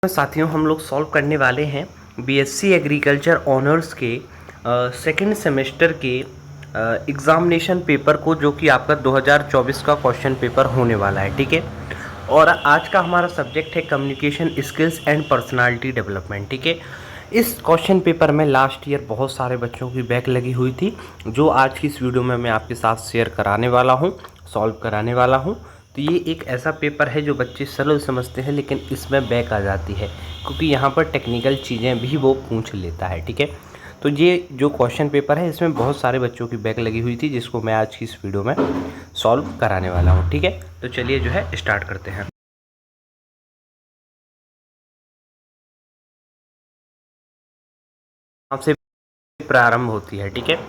साथियों हम लोग सॉल्व करने वाले हैं बीएससी एग्रीकल्चर ऑनर्स के सेकंड सेमेस्टर के एग्ज़ामिनेशन पेपर को, जो कि आपका 2024 का क्वेश्चन पेपर होने वाला है। ठीक है, और आज का हमारा सब्जेक्ट है communication skills and personality development. ठीक है, इस क्वेश्चन पेपर में लास्ट ईयर बहुत सारे बच्चों की बैक लगी हुई थी, जो आज की इस वीडियो में मैं आपके साथ शेयर कराने वाला हूँ, सॉल्व कराने वाला हूँ। तो ये एक ऐसा पेपर है जो बच्चे सरल समझते हैं, लेकिन इसमें बैक आ जाती है, क्योंकि यहाँ पर टेक्निकल चीज़ें भी वो पूछ लेता है। ठीक है, तो ये जो क्वेश्चन पेपर है इसमें बहुत सारे बच्चों की बैक लगी हुई थी, जिसको मैं आज की इस वीडियो में सॉल्व कराने वाला हूँ। ठीक है, तो चलिए जो है स्टार्ट करते हैं। आपसे प्रारंभ होती है। ठीक है,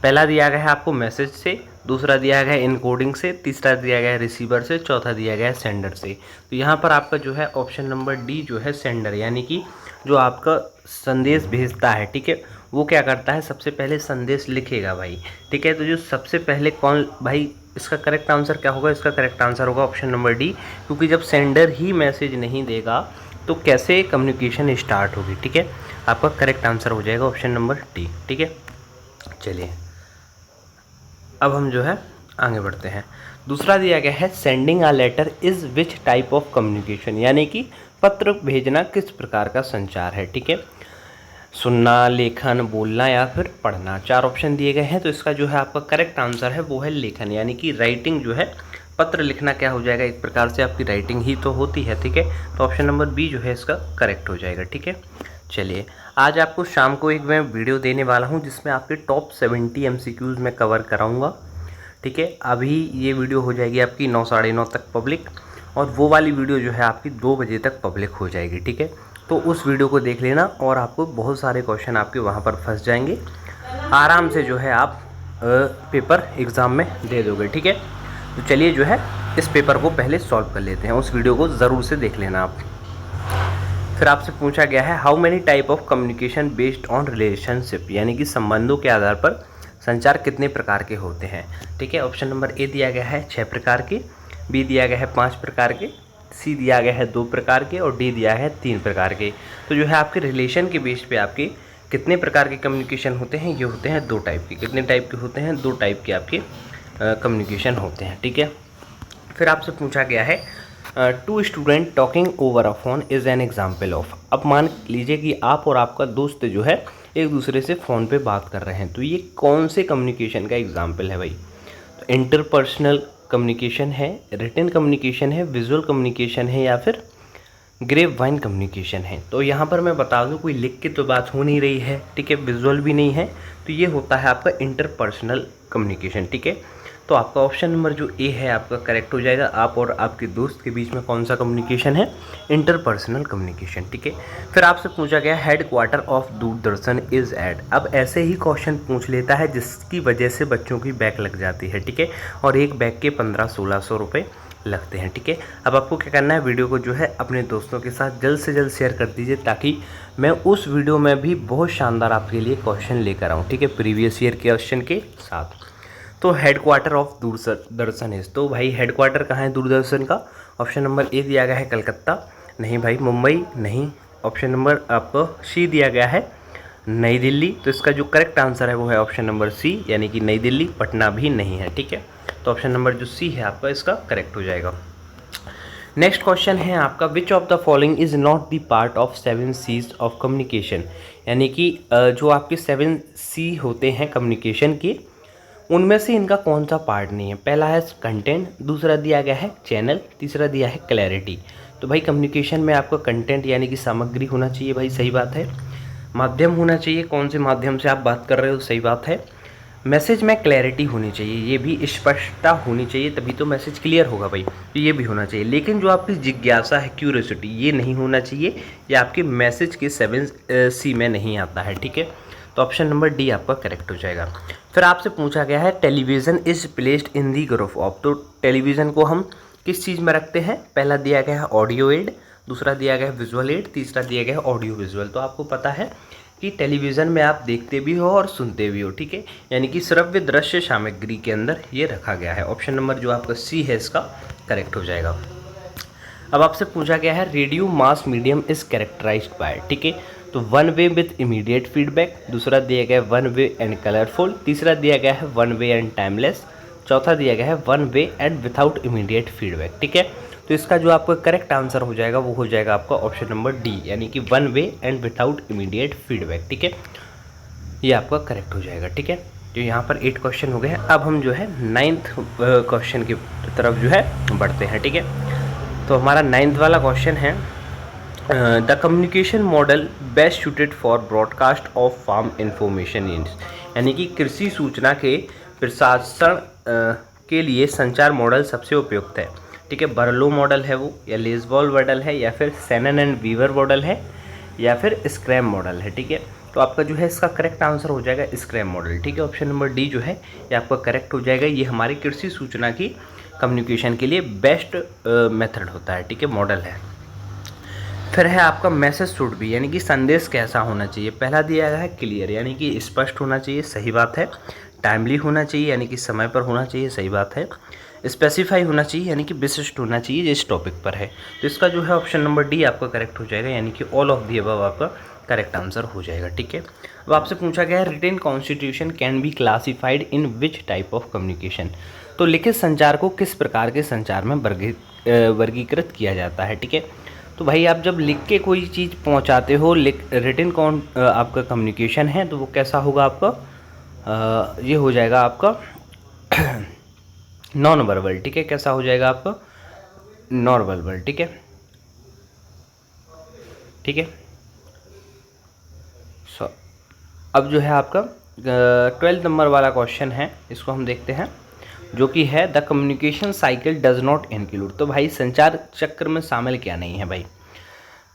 पहला दिया गया है आपको मैसेज से, दूसरा दिया गया है इनकोडिंग से, तीसरा दिया गया है रिसीवर से, चौथा दिया गया है सेंडर से। तो यहाँ पर आपका जो है ऑप्शन नंबर डी जो है सेंडर, यानी कि जो आपका संदेश भेजता है। ठीक है, वो क्या करता है, सबसे पहले संदेश लिखेगा भाई। ठीक है, तो जो सबसे पहले कौन भाई, इसका करेक्ट आंसर क्या होगा? इसका करेक्ट आंसर होगा ऑप्शन नंबर डी, क्योंकि जब सेंडर ही मैसेज नहीं देगा तो कैसे कम्युनिकेशन स्टार्ट होगी। ठीक है, आपका करेक्ट आंसर हो जाएगा ऑप्शन नंबर डी। ठीक है, चलिए अब हम जो है आगे बढ़ते हैं। दूसरा दिया गया है sending a letter is which type of communication, यानी कि पत्र भेजना किस प्रकार का संचार है। ठीक है, सुनना, लेखन, बोलना या फिर पढ़ना, चार ऑप्शन दिए गए हैं। तो इसका जो है आपका करेक्ट आंसर है वो है लेखन, यानी कि राइटिंग जो है, पत्र लिखना क्या हो जाएगा, एक प्रकार से आपकी राइटिंग ही तो होती है। ठीक है, तो ऑप्शन नंबर बी जो है इसका करेक्ट हो जाएगा। ठीक है, चलिए आज आपको शाम को एक मैं वीडियो देने वाला हूं, जिसमें आपके टॉप 70 एमसीक्यूज़ मैं कवर कराऊंगा। ठीक है, अभी ये वीडियो हो जाएगी आपकी 9 साढ़े 9 तक पब्लिक, और वो वाली वीडियो जो है आपकी 2 बजे तक पब्लिक हो जाएगी। ठीक है, तो उस वीडियो को देख लेना और आपको बहुत सारे क्वेश्चन आपके वहाँ पर फंस जाएंगे, आराम से जो है आप पेपर एग्ज़ाम में दे दोगे। ठीक है, तो चलिए जो है इस पेपर को पहले सॉल्व कर लेते हैं, उस वीडियो को ज़रूर से देख लेना आप। फिर आपसे पूछा गया है how many type of communication based on relationship, यानी कि संबंधों के आधार पर संचार कितने प्रकार के होते हैं। ठीक है, ऑप्शन नंबर ए दिया गया है 6 प्रकार के, बी दिया गया है 5 प्रकार के, सी दिया गया है 2 प्रकार के, और डी दिया है 3 प्रकार के। तो जो है आपके रिलेशन के बेस पे आपके कितने प्रकार के कम्युनिकेशन होते हैं, ये होते हैं 2 टाइप के। कितने टाइप के होते हैं? 2 टाइप के आपके कम्युनिकेशन होते हैं। ठीक है, फिर आपसे पूछा गया है two student talking over a phone is an example of. अब मान लीजिए कि आप और आपका दोस्त जो है एक दूसरे से फ़ोन पे बात कर रहे हैं, तो ये कौन से कम्युनिकेशन का एग्जाम्पल है भाई? तो इंटरपर्सनल कम्युनिकेशन है, रिटन कम्युनिकेशन है, विजुअल कम्युनिकेशन है, या फिर ग्रेप वाइन कम्युनिकेशन है। तो यहाँ पर मैं बता दूँ, कोई लिख के तो बात हो नहीं रही है, ठीक है, विजुअल भी नहीं है, तो ये होता है आपका इंटरपर्सनल कम्युनिकेशन। ठीक है, तो आपका ऑप्शन नंबर जो ए है आपका करेक्ट हो जाएगा। आप और आपके दोस्त के बीच में कौन सा कम्युनिकेशन है? Interpersonal communication. ठीक है, फिर आपसे पूछा गया headquarter of Doordarshan is at. अब ऐसे ही क्वेश्चन पूछ लेता है जिसकी वजह से बच्चों की बैक लग जाती है। ठीक है, और एक बैक के 1500-1600 रुपये लगते हैं। ठीक है, अब आपको क्या करना है, वीडियो को जो है अपने दोस्तों के साथ जल्द से जल्द शेयर कर दीजिए, ताकि मैं उस वीडियो में भी बहुत शानदार आपके लिए क्वेश्चन लेकर आऊँ। ठीक है, प्रीवियस ईयर के क्वेश्चन के साथ। तो हेड क्वार्टर ऑफ दूरदर्शन है, तो भाई हेड क्वार्टर कहाँ है दूरदर्शन का? ऑप्शन नंबर ए दिया गया है कलकत्ता, नहीं भाई मुंबई नहीं। ऑप्शन नंबर आपको सी दिया गया है नई दिल्ली, तो इसका जो करेक्ट आंसर है वो है ऑप्शन नंबर सी, यानी कि नई दिल्ली। पटना भी नहीं है। ठीक है, तो ऑप्शन नंबर जो सी है आपका इसका करेक्ट हो जाएगा। नेक्स्ट क्वेश्चन है आपका which of the following is not the part of 7 Cs of communication, यानी कि जो आपके 7 सी होते हैं कम्युनिकेशन के, उनमें से इनका कौन सा पार्ट नहीं है? पहला है कंटेंट, दूसरा दिया गया है चैनल, तीसरा दिया है क्लैरिटी। तो भाई कम्युनिकेशन में आपका कंटेंट यानी कि सामग्री होना चाहिए, भाई सही बात है। माध्यम होना चाहिए, कौन से माध्यम से आप बात कर रहे हो, सही बात है। मैसेज में क्लैरिटी होनी चाहिए, ये भी स्पष्टता होनी चाहिए, तभी तो मैसेज क्लियर होगा भाई, तो ये भी होना चाहिए। लेकिन जो आपकी जिज्ञासा है, क्यूरियोसिटी, ये नहीं होना चाहिए, ये आपके मैसेज के 7 सी में नहीं आता है। ठीक है, तो ऑप्शन नंबर डी आपका करेक्ट हो जाएगा। फिर आपसे पूछा गया है television is placed in the group of. तो टेलीविज़न को हम किस चीज़ में रखते हैं? पहला दिया गया है ऑडियो एड, दूसरा दिया गया है विजुअल एड, तीसरा दिया गया है ऑडियो विजुअल। तो आपको पता है कि टेलीविज़न में आप देखते भी हो और सुनते भी हो। ठीक है, यानी कि श्रव्य दृश्य सामग्री के अंदर ये रखा गया है। ऑप्शन नंबर जो आपका सी है इसका करेक्ट हो जाएगा। अब आपसे पूछा गया है radio mass medium is characterised by, ठीक है। तो one way with immediate feedback, दूसरा दिया गया है वन वे एंड कलरफुल, तीसरा दिया गया है वन वे एंड टाइमलेस, चौथा दिया गया है one way and without immediate feedback, ठीक है। तो इसका जो आपका करेक्ट आंसर हो जाएगा वो हो जाएगा आपका ऑप्शन नंबर डी, यानी कि one way and without immediate feedback, ठीक है। ये आपका करेक्ट हो जाएगा, ठीक है। तो यहाँ पर 8 क्वेश्चन हो गए हैं। अब हम जो है 9th क्वेश्चन की तरफ जो है बढ़ते हैं, ठीक है। तो हमारा 9th वाला क्वेश्चन है the communication model best suited for broadcast of farm information units, यानी कि कृषि सूचना के प्रशासन के लिए संचार मॉडल सबसे उपयुक्त है, ठीक है। बर्लो मॉडल है वो, या लेसबॉल मॉडल है, या फिर सेनन एंड वीवर मॉडल है, या फिर स्क्रैम मॉडल है, ठीक है। तो आपका जो है इसका करेक्ट आंसर हो जाएगा स्क्रैम मॉडल, ठीक है। ऑप्शन नंबर डी जो है ये आपका करेक्ट हो जाएगा। ये हमारी कृषि सूचना की कम्युनिकेशन के लिए बेस्ट मेथड होता है, ठीक है, मॉडल है। फिर है आपका मैसेज शुड बी, यानी कि संदेश कैसा होना चाहिए। पहला दिया गया है क्लियर, यानी कि स्पष्ट होना चाहिए, सही बात है। टाइमली होना चाहिए, यानी कि समय पर होना चाहिए, सही बात है। स्पेसिफाई होना चाहिए, यानी कि विशिष्ट होना चाहिए, जिस टॉपिक पर है। तो इसका जो है ऑप्शन नंबर डी आपका करेक्ट हो जाएगा, यानी कि ऑल ऑफ दी अबव आपका करेक्ट आंसर हो जाएगा, ठीक है। अब आपसे पूछा गया है written constitution can be classified in which type of communication, तो लिखित संचार को किस प्रकार के संचार में वर्गीकृत किया जाता है, ठीक है। तो भाई आप जब लिख के कोई चीज़ पहुंचाते हो, रिटेन आपका कम्युनिकेशन है, तो वो कैसा होगा आपका, ये हो जाएगा आपका नॉन वर्बल, ठीक है। कैसा हो जाएगा आपका नॉन वर्बल, ठीक है, ठीक है। अब जो है आपका 12 नंबर वाला क्वेश्चन है, इसको हम देखते हैं, जो कि है the communication cycle does not include, तो भाई संचार चक्र में शामिल क्या नहीं है भाई।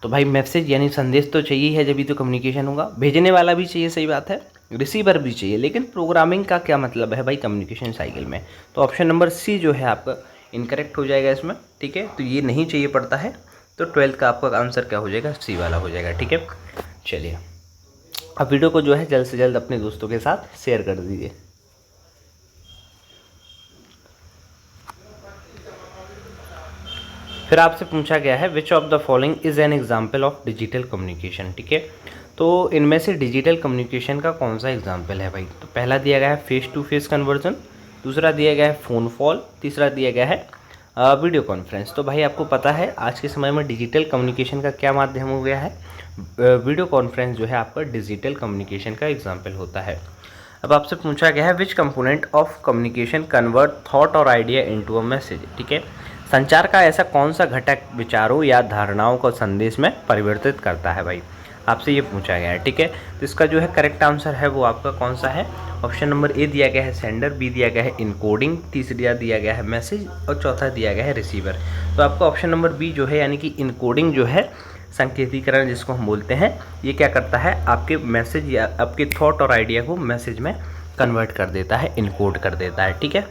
तो भाई मैसेज यानी संदेश तो चाहिए है, जब भी तो कम्युनिकेशन होगा। भेजने वाला भी चाहिए, सही बात है। रिसीवर भी चाहिए, लेकिन प्रोग्रामिंग का क्या मतलब है भाई कम्युनिकेशन साइकिल में। तो ऑप्शन नंबर सी जो है आपका इनकरेक्ट हो जाएगा इसमें, ठीक है। तो ये नहीं चाहिए पड़ता है, तो 12th का आपका आंसर क्या हो जाएगा, सी वाला हो जाएगा, ठीक है। चलिए अब वीडियो को जो है जल्द से जल्द अपने दोस्तों के साथ शेयर कर दीजिए। फिर आपसे पूछा गया है विच of the following is an example of digital communication, ठीक है। तो इनमें से डिजिटल कम्युनिकेशन का कौन सा एग्जाम्पल है भाई। तो पहला दिया गया है फेस टू फेस कन्वर्जन, दूसरा दिया गया है फ़ोन कॉल, तीसरा दिया गया है वीडियो कॉन्फ्रेंस। तो भाई आपको पता है आज के समय में डिजिटल कम्युनिकेशन का क्या माध्यम हो गया है, वीडियो कॉन्फ्रेंस जो है आपका डिजिटल कम्युनिकेशन का एग्जाम्पल होता है। अब आपसे पूछा गया है विच component of communication convert thought और आइडिया इनटू अ मैसेज, ठीक है। संचार का ऐसा कौन सा घटक विचारों या धारणाओं को संदेश में परिवर्तित करता है भाई, आपसे ये पूछा गया है, ठीक है। तो इसका जो है करेक्ट आंसर है वो आपका कौन सा है। ऑप्शन नंबर ए दिया गया है सेंडर, बी दिया गया है इनकोडिंग, तीसरा दिया गया है मैसेज और चौथा दिया गया है रिसीवर। तो आपका ऑप्शन नंबर बी जो है यानी कि इनकोडिंग जो है संकेतीकरण जिसको हम बोलते हैं, ये क्या करता है आपके मैसेज या आपके थॉट और आइडिया को मैसेज में कन्वर्ट कर देता है, इनकोड कर देता है, ठीक है।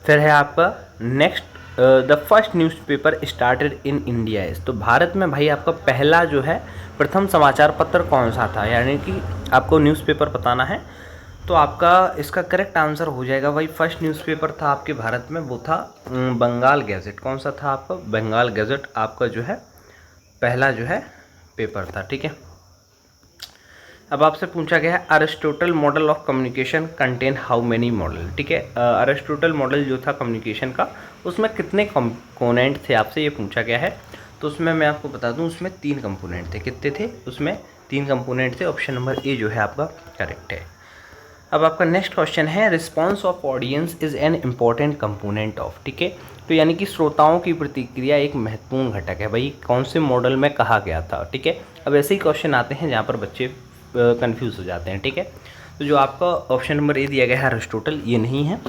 फिर है आपका next the first newspaper started in India is, तो भारत में भाई आपका पहला जो है प्रथम समाचार पत्र कौन सा था, यानी कि आपको न्यूज़पेपर बताना है। तो आपका इसका करेक्ट आंसर हो जाएगा भाई फर्स्ट न्यूज़पेपर था आपके भारत में, वो था बंगाल गैजेट। कौन सा था आपका, बंगाल गैजेट आपका जो है पहला जो है पेपर था, ठीक है। अब आपसे पूछा गया है Aristotle model of communication contain how many model, ठीक है। अरिस्टोटल मॉडल जो था कम्युनिकेशन का, उसमें कितने कंपोनेंट थे आपसे ये पूछा गया है। तो उसमें मैं आपको बता दूं उसमें 3 कंपोनेंट थे। कितने थे, उसमें 3 कंपोनेंट थे। ऑप्शन नंबर ए जो है आपका करेक्ट है। अब आपका नेक्स्ट क्वेश्चन है response of audience is an important component of, ठीक है। तो यानी कि श्रोताओं की प्रतिक्रिया एक महत्वपूर्ण घटक है भाई, कौन से मॉडल में कहा गया था, ठीक है। अब ऐसे ही क्वेश्चन आते हैं जहाँ पर बच्चे कंफ्यूज हो जाते हैं, ठीक है। तो जो आपका ऑप्शन नंबर ए दिया गया है अरिस्टोटल, ये नहीं है।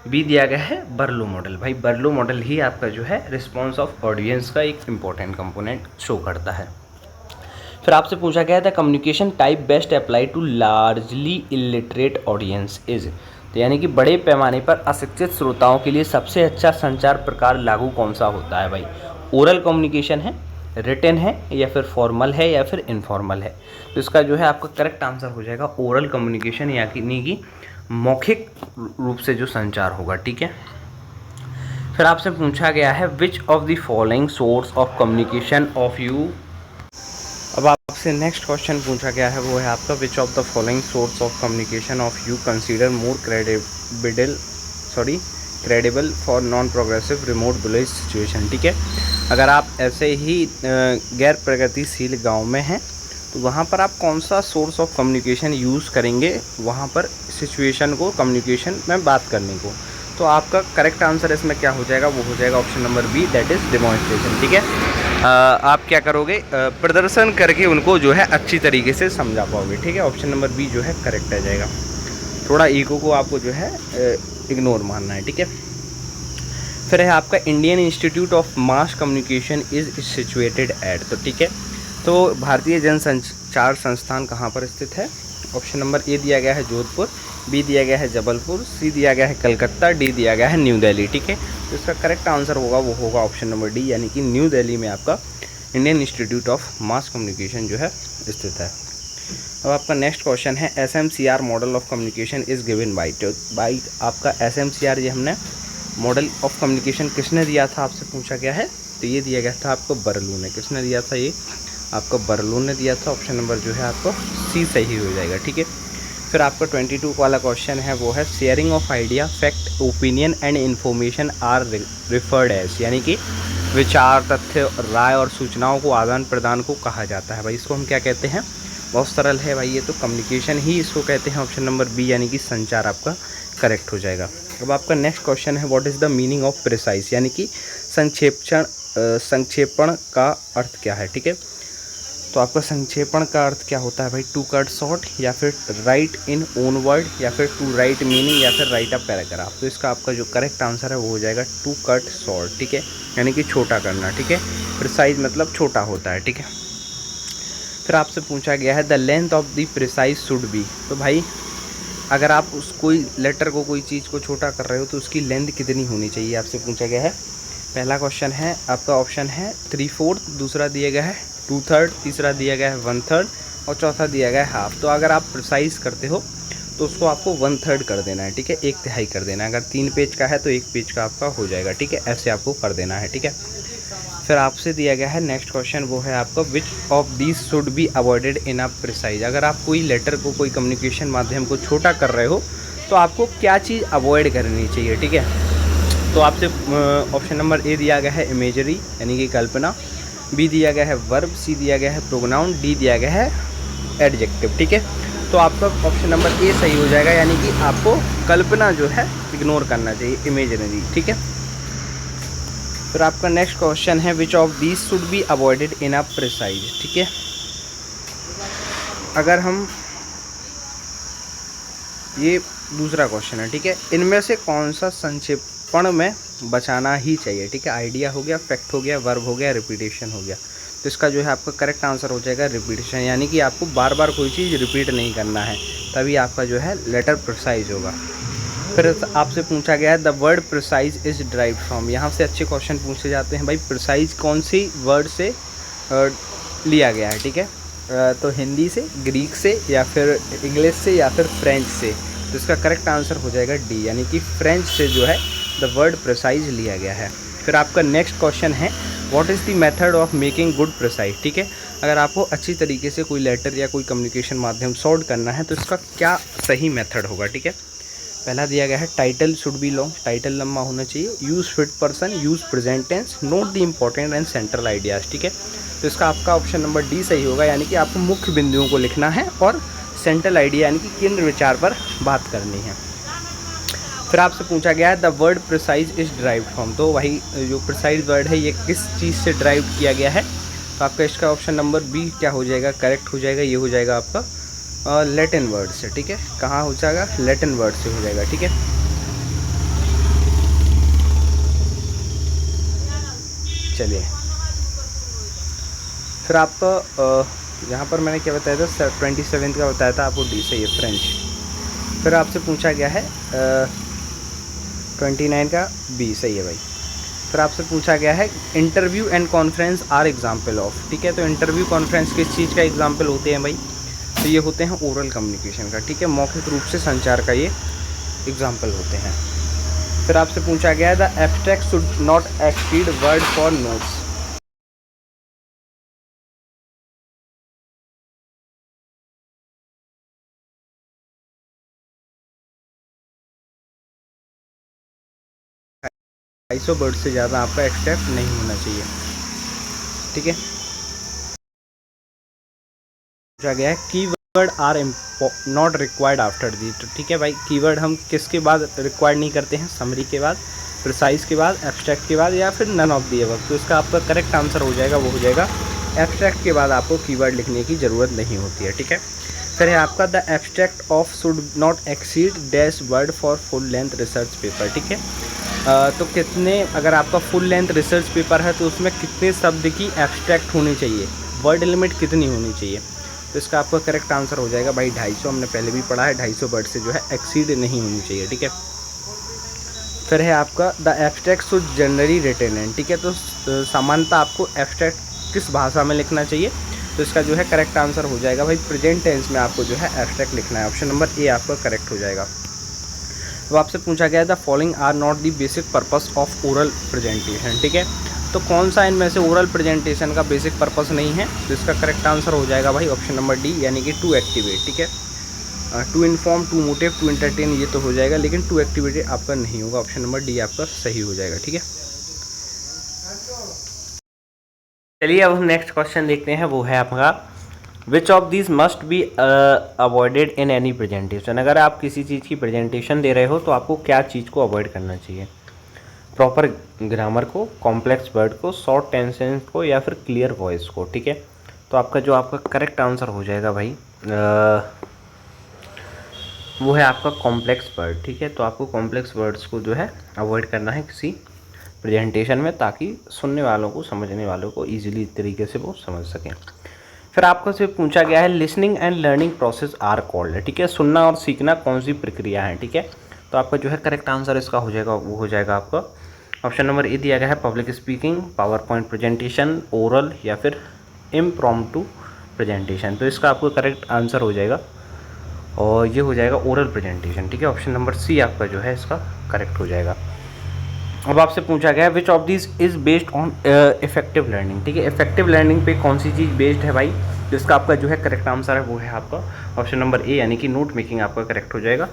बी दिया गया है बर्लो मॉडल, भाई बर्लो मॉडल ही आपका जो है रिस्पॉन्स ऑफ ऑडियंस का एक इम्पॉर्टेंट कंपोनेंट शो करता है। फिर आपसे पूछा गया था communication type best apply to largely illiterate audience is, तो यानी कि बड़े पैमाने पर अशिक्षित श्रोताओं के लिए सबसे अच्छा संचार प्रकार लागू कौन सा होता है भाई। ओरल कम्युनिकेशन है, रिटन है, या फिर फॉर्मल है, या फिर इनफॉर्मल है। तो इसका जो है आपका करेक्ट आंसर हो जाएगा ओरल कम्युनिकेशन, यानी कि मौखिक रूप से जो संचार होगा, ठीक है। फिर आपसे पूछा गया है विच of the following source of communication of you. अब आपसे नेक्स्ट क्वेश्चन पूछा गया है, वो है आपका which of the following source of communication of you consider more credible for non progressive remote village situation, ठीक है। अगर आप ऐसे ही गैर प्रगतिशील गांव में हैं तो वहाँ पर आप कौन सा सोर्स ऑफ कम्युनिकेशन यूज़ करेंगे वहाँ पर सिचुएशन को कम्युनिकेशन में बात करने को। तो आपका करेक्ट आंसर इसमें क्या हो जाएगा, वो हो जाएगा option number B, that is demonstration, ठीक है। आप क्या करोगे, प्रदर्शन करके उनको जो है अच्छी तरीके से समझा पाओगे, ठीक है। ऑप्शन नंबर बी जो है करेक्ट आ जाएगा। थोड़ा ईगो को आपको जो है इग्नोर मानना है, ठीक है। फिर है आपका Indian institute of mass communication is situated at, तो ठीक है। तो भारतीय जनसंचार संस्थान कहाँ पर स्थित है। ऑप्शन नंबर ए दिया गया है जोधपुर, बी दिया गया है जबलपुर, सी दिया गया है कलकत्ता, डी दिया गया है न्यू दिल्ली, ठीक है। तो इसका करेक्ट आंसर होगा वो होगा ऑप्शन नंबर डी, यानी कि न्यू दिल्ली में आपका Indian institute of mass communication जो है स्थित है। अब आपका नेक्स्ट क्वेश्चन है SMCR model of communication is given by आपका SMCR ये हमने मॉडल ऑफ कम्युनिकेशन किसने दिया था आपसे पूछा गया है। तो ये दिया गया था आपको बर्लू ने। किसने दिया था, ये आपको बर्लू ने दिया था। ऑप्शन नंबर जो है आपको सी सही हो जाएगा, ठीक है। फिर आपका 22 वाला क्वेश्चन है वो है sharing of idea, fact, opinion and information are referred as, यानी कि विचार, तथ्य, राय और सूचनाओं को आदान प्रदान को कहा जाता है। भाई इसको हम क्या कहते हैं, बहुत सरल है भाई, ये तो कम्युनिकेशन ही इसको कहते हैं। ऑप्शन नंबर बी यानी कि संचार आपका करेक्ट हो जाएगा। अब आपका नेक्स्ट क्वेश्चन है what is the meaning of precise, यानी कि संक्षेपण का अर्थ क्या है, ठीक है। तो आपका संक्षेपण का अर्थ क्या होता है भाई, टू कट शॉर्ट, या फिर राइट इन ओन वर्ड, या फिर टू राइट मीनिंग, या फिर राइट अ पैराग्राफ। तो इसका आपका जो करेक्ट आंसर है वो हो जाएगा टू कट शॉर्ट, ठीक है, यानी कि छोटा करना, ठीक है। प्रिसाइज मतलब छोटा होता है, ठीक है। फिर आपसे पूछा गया है the length of the precise should be. तो भाई अगर आप उस कोई लेटर को, कोई चीज़ को छोटा कर रहे हो तो उसकी लेंथ कितनी होनी चाहिए आपसे पूछा गया है। पहला क्वेश्चन है आपका ऑप्शन है 3/4, दूसरा दिया गया है 2/3, तीसरा दिया गया है 1/3 और चौथा दिया गया है हाफ। तो अगर आप प्रिसाइज करते हो तो उसको आपको 1/3 कर देना है, ठीक है, 1/3 कर देना है। अगर 3 पेज का है तो 1 पेज का आपका हो जाएगा, ठीक है, ऐसे आपको कर देना है, ठीक है। फिर आपसे दिया गया है नेक्स्ट क्वेश्चन वो है आपका which of these should be avoided in a precise. अगर आप कोई लेटर को, कोई कम्युनिकेशन माध्यम को छोटा कर रहे हो तो आपको क्या चीज़ अवॉइड करनी चाहिए, ठीक है। तो आपसे ऑप्शन नंबर ए दिया गया है इमेजरी, यानी कि कल्पना, बी दिया गया है वर्ब, सी दिया गया है प्रोनाउन, डी दिया गया है एडजेक्टिव, ठीक है। तो आपका ऑप्शन नंबर ए सही हो जाएगा, यानी कि आपको कल्पना जो है इग्नोर करना चाहिए, इमेजनरी, ठीक है। फिर आपका नेक्स्ट क्वेश्चन है which of these should be avoided in a precise, ठीक है। अगर हम ये दूसरा क्वेश्चन है, ठीक है, इनमें से कौन सा संक्षेपण में बचाना ही चाहिए, ठीक है। आइडिया हो गया, फैक्ट हो गया, वर्ब हो गया, रिपीटेशन हो गया। तो इसका जो है आपका करेक्ट आंसर हो जाएगा रिपीटेशन, यानी कि आपको बार बार कोई चीज़ रिपीट नहीं करना है, तभी आपका जो है लेटर प्रिसाइज होगा। फिर आपसे पूछा गया है the word precise is drive from. यहाँ से अच्छे क्वेश्चन पूछे जाते हैं भाई, प्रिसाइज कौन सी वर्ड से लिया गया है, ठीक है। तो हिंदी से, ग्रीक से, या फिर इंग्लिश से, या फिर फ्रेंच से। तो इसका करेक्ट आंसर हो जाएगा डी, यानी कि फ्रेंच से जो है द वर्ड प्रिसाइज लिया गया है। फिर आपका नेक्स्ट क्वेश्चन है what is the method of making good precise, ठीक है। अगर आपको अच्छी तरीके से कोई लेटर या कोई कम्युनिकेशन माध्यम सॉर्ट करना है तो इसका क्या सही मेथड होगा, ठीक है। पहला दिया गया है title should be long, title लंबा होना चाहिए, use first person, use present tense, note the important and central ideas, ठीक है। तो इसका आपका ऑप्शन नंबर डी सही होगा, यानी कि आपको मुख्य बिंदुओं को लिखना है और सेंट्रल आइडिया यानी कि केंद्र विचार पर बात करनी है। फिर आपसे पूछा गया है the word precise is derived from. तो वही जो प्रिसाइज वर्ड है ये किस चीज़ से ड्राइव किया गया है। तो आपका इसका ऑप्शन नंबर बी क्या हो जाएगा, करेक्ट हो जाएगा, ये हो जाएगा आपका लैटिन वर्ड से, ठीक है। कहाँ हो जाएगा, लैटिन वर्ड से हो जाएगा, ठीक है। चलिए फिर आपका यहाँ पर मैंने क्या बताया था, 27 का बताया था आपको, डी सही है, फ्रेंच। फिर आपसे पूछा गया है 29 का बी सही है भाई। फिर आपसे पूछा गया है interview and conference are example of, ठीक है। तो इंटरव्यू कॉन्फ्रेंस किस चीज़ का एग्जाम्पल होते हैं भाई, तो ये होते हैं ओरल कम्युनिकेशन का, ठीक है, मौखिक रूप से संचार का ये एग्जाम्पल होते हैं। फिर आपसे पूछा गया है the abstract should not exceed word for notes. ढाई सौ वर्ड से ज़्यादा आपका एक्सट्रैक्ट नहीं होना चाहिए, ठीक है। पूछा गया है keyword are not required after the, तो ठीक है भाई, कीवर्ड हम किसके बाद रिक्वायर्ड नहीं करते हैं, समरी के बाद, प्रिसाइज के बाद, एब्स्ट्रैक्ट के बाद, या फिर नन ऑफ दी अबव। तो इसका आपका करेक्ट आंसर हो जाएगा, वो हो जाएगा एब्स्ट्रैक्ट के बाद आपको कीवर्ड लिखने की ज़रूरत नहीं होती है, ठीक है। फिर है आपका the abstract of should not exceed dash word for full length research paper, ठीक है। तो कितने, अगर आपका फुल लेंथ रिसर्च पेपर है तो उसमें कितने शब्द की एब्स्ट्रैक्ट होनी चाहिए, वर्ड लिमिट कितनी होनी चाहिए। तो इसका आपका करेक्ट आंसर हो जाएगा भाई 250, हमने पहले भी पढ़ा है 250 वर्ड से जो है एक्सीड नहीं होनी चाहिए, ठीक है। फिर है आपका the abstract should generally written in, ठीक है। तो सामान्यतः आपको एब्स्ट्रैक्ट किस भाषा में लिखना चाहिए, तो इसका जो है करेक्ट आंसर हो जाएगा भाई प्रेजेंट टेंस में आपको जो है एब्स्ट्रैक्ट लिखना है। ऑप्शन नंबर ए आपका करेक्ट हो जाएगा। तो आपसे पूछा गया the following are not the basic purpose of oral presentation, ठीक है। तो कौन सा इनमें से ओरल प्रेजेंटेशन का बेसिक पर्पस नहीं है, तो इसका करेक्ट आंसर हो जाएगा भाई ऑप्शन नंबर डी, यानी कि टू एक्टिवेट, ठीक है। To inform, to motive, to entertain, ये तो हो जाएगा, लेकिन टू एक्टिविटी आपका नहीं होगा। ऑप्शन नंबर डी आपका सही हो जाएगा, ठीक है। चलिए अब हम नेक्स्ट क्वेश्चन देखते हैं, वो है आपका which of this must be avoided in any presentation. अगर आप किसी चीज़ की प्रेजेंटेशन दे रहे हो तो आपको क्या चीज़ को अवॉइड करना चाहिए, प्रॉपर ग्रामर को, कॉम्प्लेक्स वर्ड को, शॉर्ट टेंसेंस को, या फिर क्लियर वॉइस को, ठीक है। तो आपका जो आपका करेक्ट आंसर हो जाएगा भाई वो है आपका कॉम्प्लेक्स वर्ड, ठीक है। तो आपको कॉम्प्लेक्स वर्ड्स को जो है अवॉइड करना है किसी प्रेजेंटेशन में, ताकि सुनने वालों को, समझने वालों को ईजिली तरीके से वो समझ सकें। फिर आपको से पूछा गया है listening and learning process are called, ठीक है। सुनना और सीखना कौन सी प्रक्रिया है, ठीक है। तो आपका जो है करेक्ट आंसर इसका हो जाएगा, वो हो जाएगा आपका ऑप्शन नंबर ए दिया गया है public speaking, power point presentation, oral, या फिर इम्प्रॉम्प्टू प्रेजेंटेशन। तो इसका आपको करेक्ट आंसर हो जाएगा और ये हो जाएगा ओरल प्रेजेंटेशन, ठीक है। ऑप्शन नंबर सी आपका जो है इसका करेक्ट हो जाएगा। अब आपसे पूछा गया है विच of this is based on effective learning, ठीक है। इफेक्टिव लर्निंग पे कौन सी चीज़ बेस्ड है भाई, तो इसका आपका जो है करेक्ट आंसर है वो है आपका ऑप्शन नंबर ए, यानी कि नोट मेकिंग आपका करेक्ट हो जाएगा,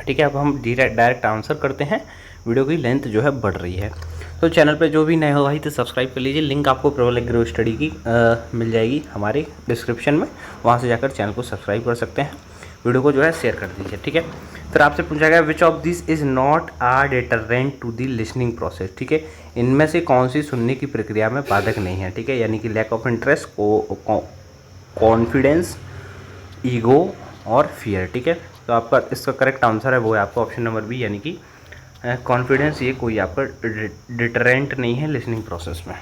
ठीक है। अब हम डायरेक्ट आंसर करते हैं, वीडियो की लेंथ जो है बढ़ रही है। तो चैनल पे जो भी नए हो भाई तो सब्सक्राइब कर लीजिए, लिंक आपको प्रबल एग्रो स्टडी की मिल जाएगी हमारे डिस्क्रिप्शन में, वहाँ से जाकर चैनल को सब्सक्राइब कर सकते हैं, वीडियो को जो है शेयर कर दीजिए, ठीक है। फिर आपसे पूछा गया which of this is not a deterrent to the listening process, ठीक है। इनमें से कौन सी सुनने की प्रक्रिया में बाधक नहीं है, ठीक है, यानी कि lack of interest, confidence, ego और फियर, ठीक है। तो आपका इसका करेक्ट आंसर है वो है आपका ऑप्शन नंबर बी, यानी कि कॉन्फिडेंस, ये कोई आपका डिटरेंट नहीं है लिसनिंग प्रोसेस में।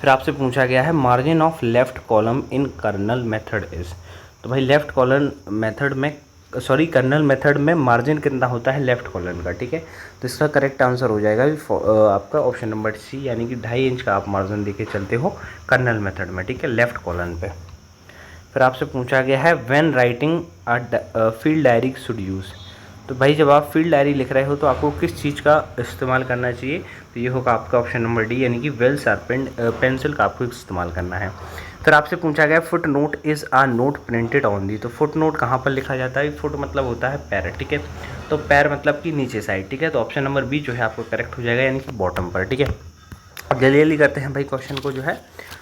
फिर आपसे पूछा गया है margin of left column in Cornell method is, तो भाई लेफ्ट कॉलम मेथड में, सॉरी कर्नल मेथड में मार्जिन कितना होता है लेफ्ट कॉलम का, ठीक है। तो इसका करेक्ट आंसर हो जाएगा आपका ऑप्शन नंबर सी, यानी कि 2.5 इंच का आप मार्जिन लेके चलते हो कर्नल मेथड में, ठीक है, लेफ्ट कॉलम पे। फिर आपसे पूछा गया है when writing a field diary should use, तो भाई जब आप फील्ड डायरी लिख रहे हो तो आपको किस चीज़ का इस्तेमाल करना चाहिए, तो ये होगा आपका ऑप्शन नंबर डी, यानी कि वेल शार्पेंड पेंसिल का आपको इस्तेमाल करना है। फिर आपसे पूछा गया footnote is a note printed on the, तो फुट नोट कहाँ पर लिखा जाता है, फुट मतलब होता है पैर, ठीक है। तो पैर मतलब कि नीचे साइड, ठीक है। तो ऑप्शन नंबर बी जो है आपको करेक्ट हो जाएगा, यानी कि बॉटम पर, ठीक है। अब जल्दी जल्दी करते हैं भाई क्वेश्चन को जो है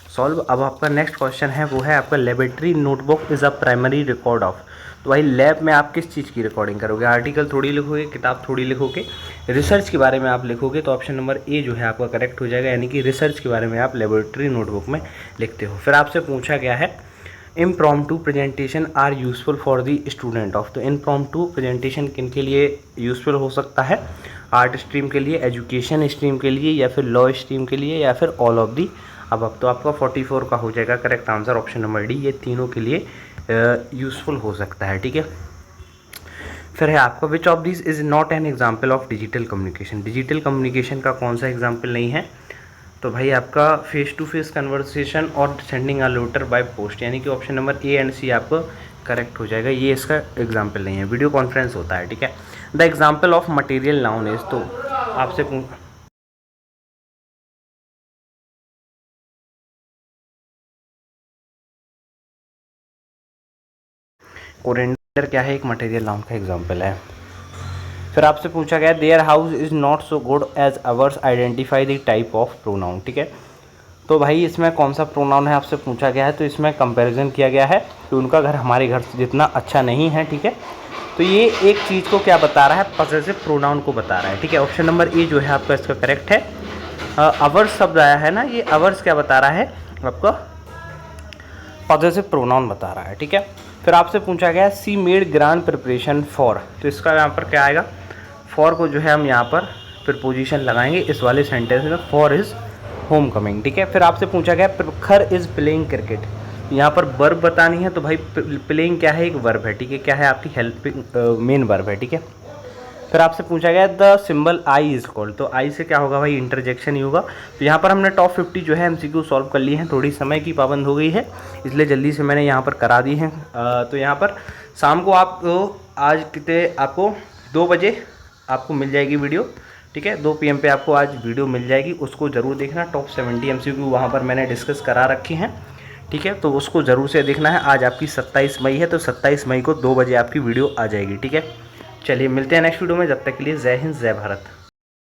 सॉल्व। अब आपका नेक्स्ट क्वेश्चन है वो है आपका laboratory notebook is a primary record of, तो भाई लैब में आप किस चीज़ की रिकॉर्डिंग करोगे, आर्टिकल थोड़ी लिखोगे, किताब थोड़ी लिखोगे, रिसर्च के बारे में आप लिखोगे, तो ऑप्शन नंबर ए जो है आपका करेक्ट हो जाएगा, यानी कि रिसर्च के बारे में आप लेबोरेटरी नोटबुक में लिखते हो। फिर आपसे पूछा गया है impromptu presentation are useful for the student of, तो इम्प्रॉम्प्टू प्रेजेंटेशन किन के लिए यूज़फुल हो सकता है, आर्ट स्ट्रीम के लिए, एजुकेशन स्ट्रीम के लिए, या फिर लॉ स्ट्रीम के लिए, या फिर ऑल ऑफ दी अब तो आपका 44 का हो जाएगा correct answer option number D, ये तीनों के लिए यूज़फुल हो सकता है, ठीक है। फिर है आपका which of this is not an example of digital communication, digital communication का कौन सा एग्जाम्पल नहीं है, तो भाई आपका फेस टू फेस कन्वर्सेशन और sending a letter by post, यानी कि option number A and C आपको करेक्ट हो जाएगा, ये इसका एग्जाम्पल नहीं है, वीडियो कॉन्फ्रेंस होता है, ठीक है। The example of material noun is, तो आपसे कोरिएंडर क्या है, एक मटेरियल नाउन का एग्जाम्पल है। फिर आपसे पूछा गया their house is not so good as ours, identify the type of pronoun, ठीक है। तो भाई इसमें कौन सा प्रोनाउन है आपसे पूछा गया है, तो इसमें कंपैरिजन किया गया है कि उनका घर हमारे घर से जितना अच्छा नहीं है, ठीक है। तो ये एक चीज़ को क्या बता रहा है, पॉसेसिव प्रोनाउन को बता रहा है, ठीक है। ऑप्शन नंबर ए जो है आपका इसका करेक्ट है। अवर्स शब्द आया है ना, ये अवर्स क्या बता रहा है आपका, पॉसेसिव प्रोनाउन बता रहा है, ठीक है। फिर आपसे पूछा गया सी मेड ग्रांड प्रिपरेशन फॉर, तो इसका यहाँ पर क्या आएगा, फॉर को जो है हम यहाँ पर प्रीपोजिशन लगाएंगे इस वाले सेंटेंस में, फॉर इज होम कमिंग, ठीक है। फिर आपसे पूछा गया प्रखर इज प्लेइंग क्रिकेट, यहाँ पर वर्ब बतानी है, तो भाई प्लेइंग क्या है, एक वर्ब है, ठीक है, क्या है आपकी हेल्पिंग मेन वर्ब है, ठीक है। फिर आपसे पूछा गया the symbol I is called, तो आई से क्या होगा भाई, इंटरजेक्शन ही होगा। तो यहाँ पर हमने टॉप 50 जो है एमसीक्यू सॉल्व कर लिए हैं, थोड़ी समय की पाबंद हो गई है इसलिए जल्दी से मैंने यहाँ पर करा दी हैं। तो यहाँ पर शाम को आप आज कितने आपको 2 बजे आपको मिल जाएगी वीडियो, ठीक है, 2 PM पे आपको आज वीडियो मिल जाएगी, उसको ज़रूर देखना। टॉप 70 MCQ वहाँ पर मैंने डिस्कस करा रखी हैं, ठीक है, तो उसको ज़रूर से देखना है। आज आपकी 27 मई है, तो 27 मई को 2 बजे आपकी वीडियो आ जाएगी, ठीक है। चलिए मिलते हैं नेक्स्ट वीडियो में, जब तक के लिए जय हिंद जय भारत।